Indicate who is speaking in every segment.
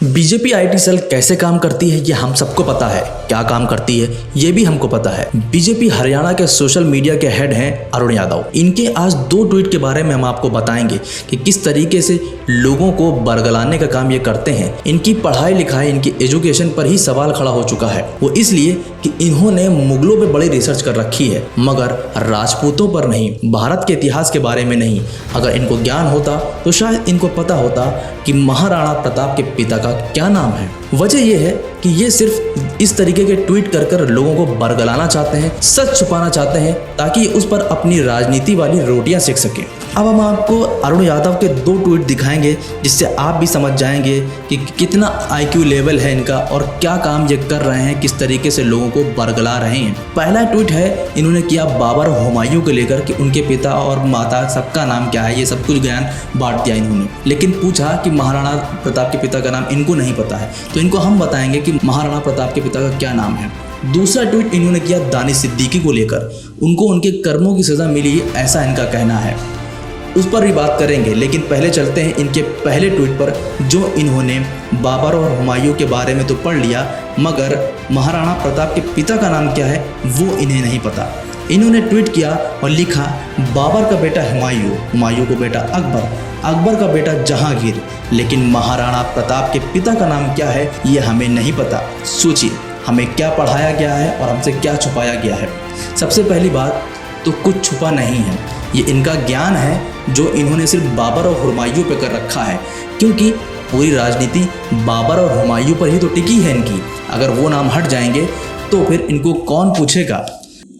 Speaker 1: BJP IT cell कैसे काम करती है ये हम सबको पता है। क्या काम करती है ये भी हमको पता है। बीजेपी हरियाणा के सोशल मीडिया के हेड हैं अरुण यादव। इनके आज 2 ट्वीट के बारे में हम आपको बताएंगे कि किस तरीके से लोगों को बरगलाने का काम ये करते हैं। इनकी पढ़ाई लिखाई, इनकी एजुकेशन पर ही सवाल खड़ा हो चुका है। वो इसलिए कि इन्होंने मुगलों पे बड़ी रिसर्च कर रखी है मगर राजपूतों पर नहीं, भारत के इतिहास के बारे में नहीं। अगर इनको ज्ञान होता तो शायद इनको पता होता कि महाराणा प्रताप के पिता का क्या नाम है। वजह यह है कि ये सिर्फ इस तरीके के ट्वीट कर लोगों को बरगलाना चाहते हैं, सच छुपाना चाहते हैं ताकि उस पर अपनी राजनीति वाली रोटियां सेक सके। अब हम आपको अरुण यादव के 2 ट्वीट दिखाएंगे जिससे आप भी समझ जाएंगे कि कितना IQ लेवल है इनका और क्या काम ये कर रहे हैं, किस तरीके से लोगों को बरगला रहे हैं। पहला ट्वीट है इन्होंने किया बाबर और हुमायूं को लेकर कि उनके पिता और माता सबका नाम क्या है, ये सब कुछ ज्ञान बांट दिया इन्होंने। लेकिन पूछा कि महाराणा प्रताप के पिता का नाम इनको नहीं पता है, तो इनको हम बताएंगे कि महाराणा प्रताप के पिता का क्या नाम है। दूसरा ट्वीट इन्होंने किया दानिश सिद्दीकी को लेकर, उनको उनके कर्मों की सज़ा मिली ऐसा इनका कहना है, उस पर भी बात करेंगे। लेकिन पहले चलते हैं इनके पहले ट्वीट पर जो इन्होंने बाबर और हुमायूं के बारे में तो पढ़ लिया मगर महाराणा प्रताप के पिता का नाम क्या है वो इन्हें नहीं पता। इन्होंने ट्वीट किया और लिखा बाबर का बेटा हुमायूं, हुमायूं को बेटा अकबर, अकबर का बेटा जहांगीर, लेकिन महाराणा प्रताप के पिता का नाम क्या है ये हमें नहीं पता। सोचिए हमें क्या पढ़ाया गया है और हमसे क्या छुपाया गया है। सबसे पहली बात तो कुछ छुपा नहीं है, ये इनका ज्ञान है जो इन्होंने सिर्फ बाबर और हुमायूं पे कर रखा है, क्योंकि पूरी राजनीति बाबर और हुमायूं पर ही तो टिकी है इनकी। अगर वो नाम हट जाएंगे तो फिर इनको कौन पूछेगा।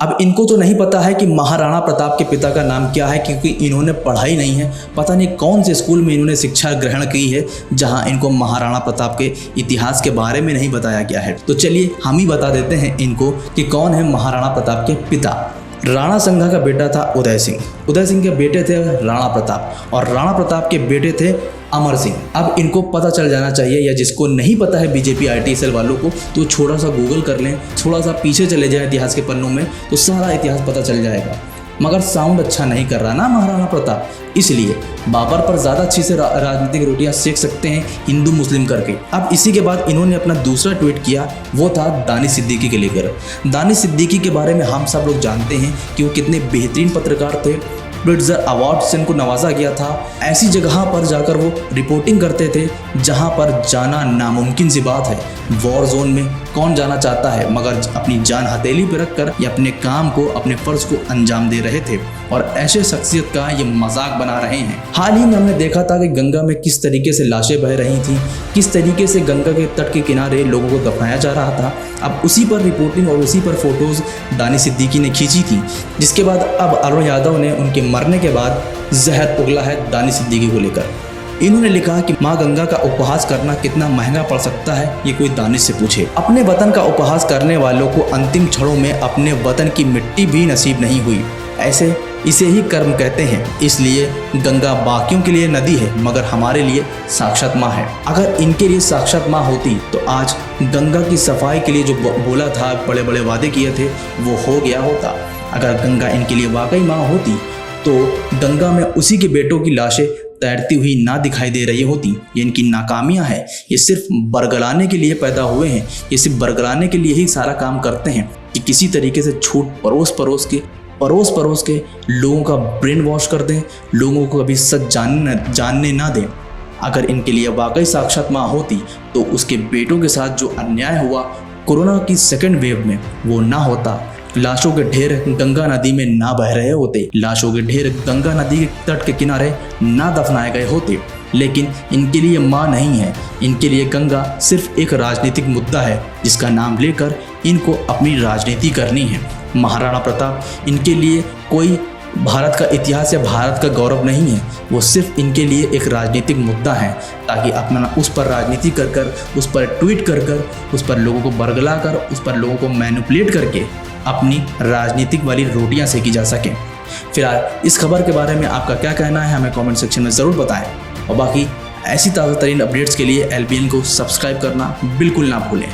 Speaker 1: अब इनको तो नहीं पता है कि महाराणा प्रताप के पिता का नाम क्या है क्योंकि इन्होंने पढ़ाई नहीं है। पता नहीं कौन से स्कूल में इन्होंने शिक्षा ग्रहण की है जहां इनको महाराणा प्रताप के इतिहास के बारे में नहीं बताया गया है। तो चलिए हम ही बता देते हैं इनको कि कौन है महाराणा प्रताप के पिता। राणा संघा का बेटा था उदय सिंह, उदय सिंह के बेटे थे राणा प्रताप और राणा प्रताप के बेटे थे अमर सिंह। अब इनको पता चल जाना चाहिए, या जिसको नहीं पता है बीजेपी आईटी सेल वालों को तो थोड़ा सा गूगल कर लें, थोड़ा सा पीछे चले जाए इतिहास के पन्नों में तो सारा इतिहास पता चल जाएगा। मगर साउंड अच्छा नहीं कर रहा ना महाराणा प्रताप, इसलिए बाबर पर ज़्यादा अच्छी से राजनीतिक रोटियां सेक सकते हैं हिंदू मुस्लिम करके। अब इसी के बाद इन्होंने अपना दूसरा ट्वीट किया, वो था दानिश सिद्दीकी के लेकर। दानिश सिद्दीकी के बारे में हम सब लोग जानते हैं कि वो कितने बेहतरीन पत्रकार थे। प्लिट्ज़र अवार्ड से उनको नवाजा गया था। ऐसी जगह पर जाकर वो रिपोर्टिंग करते थे जहां पर जाना नामुमकिन सी बात है। वॉर जोन में कौन जाना चाहता है, मगर अपनी जान हथेली पर रखकर ये अपने काम को, अपने फ़र्ज को अंजाम दे रहे थे और ऐसे शख्सियत का ये मजाक बना रहे हैं। हाल ही में हमने देखा था कि गंगा में किस तरीके से लाशें बह रही थी, किस तरीके से गंगा के तट के किनारे लोगों को दफनाया जा रहा था। अब उसी पर रिपोर्टिंग और उसी पर फोटोज़ दानिश सिद्दीकी ने खींची थी, जिसके बाद अब अरुण यादव ने उनके मरने के बाद जहर उगला है दानिश सिद्दीकी को लेकर। इन्होंने लिखा कि माँ गंगा का उपहास करना कितना महंगा पड़ सकता है ये कोई दानिश से पूछे। अपने वतन का उपहास करने वालों को अंतिम क्षणों में अपने वतन की मिट्टी भी नसीब नहीं हुई, ऐसे इसे ही कर्म कहते हैं। इसलिए गंगा बाकियों के लिए नदी है मगर हमारे लिए साक्षात माँ है। अगर इनके लिए साक्षात माँ होती तो आज गंगा की सफाई के लिए जो बोला था, बड़े बड़े वादे किए थे, वो हो गया होता। अगर गंगा इनके लिए वाकई माँ होती तो गंगा में उसी के बेटों की लाशें तैरती हुई ना दिखाई दे रही होती। ये इनकी नाकामियां हैं, ये सिर्फ बरगलाने के लिए पैदा हुए हैं। ये सिर्फ बरगलाने के लिए ही सारा काम करते हैं कि किसी तरीके से छूट परोस परोस के लोगों का ब्रेन वॉश कर दें, लोगों को कभी सच जानने ना दें। अगर इनके लिए वाकई साक्षात माँ होती तो उसके बेटों के साथ जो अन्याय हुआ कोरोना की 2nd वेव में वो ना होता। लाशों के ढेर गंगा नदी में ना बह रहे होते, लाशों के ढेर गंगा नदी के तट के किनारे ना दफनाए गए होते। लेकिन इनके लिए माँ नहीं है, इनके लिए गंगा सिर्फ एक राजनीतिक मुद्दा है जिसका नाम लेकर इनको अपनी राजनीति करनी है। महाराणा प्रताप इनके लिए कोई भारत का इतिहास या भारत का गौरव नहीं है, वो सिर्फ इनके लिए एक राजनीतिक मुद्दा है ताकि अपना उस पर राजनीति कर उस पर ट्वीट कर उस पर लोगों को बरगला कर उस पर लोगों को मैनिपुलेट करके अपनी राजनीतिक वाली रोटियां सेकी जा सकें। फिलहाल इस खबर के बारे में आपका क्या कहना है हमें कमेंट सेक्शन में ज़रूर बताएं और बाकी ऐसी ताज़ा तरीन अपडेट्स के लिए LBN को सब्सक्राइब करना बिल्कुल ना भूलें।